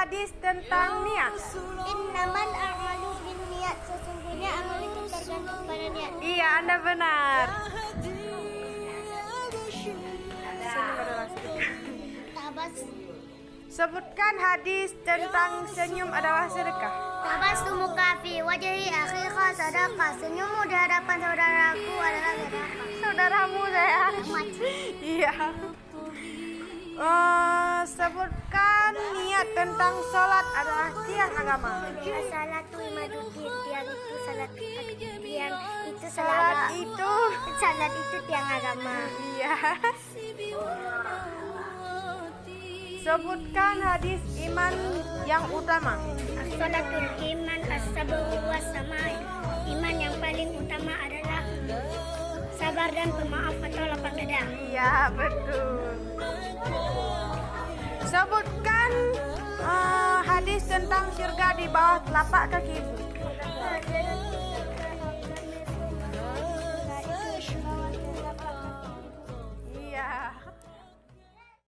hadis tentang niat. Innamal a'malu binniyat, sesungguhnya amal itu tergantung pada niat. Iya, Anda benar. Tabas Sebutkan hadis tentang senyum adalah sedekah. Tabassumuka fi wajhi akhika sadaqah. Senyummu di hadapan saudaraku adalah sedekah. Saudaramu saya. Mati. Iya. Sebutkan niat tentang sholat adalah tiang agama. As-salatu imaduddin, tiang itu salat, tiang itu Sholat salat itu tiang agama. iya. Sebutkan hadis iman yang utama. As-salatul iman as-sabru was-samai. Iman yang paling utama adalah sabar dan pemaaf atau lapang dada. Iya, betul. Sebutkan hadis tentang surga di bawah telapak kaki ibu.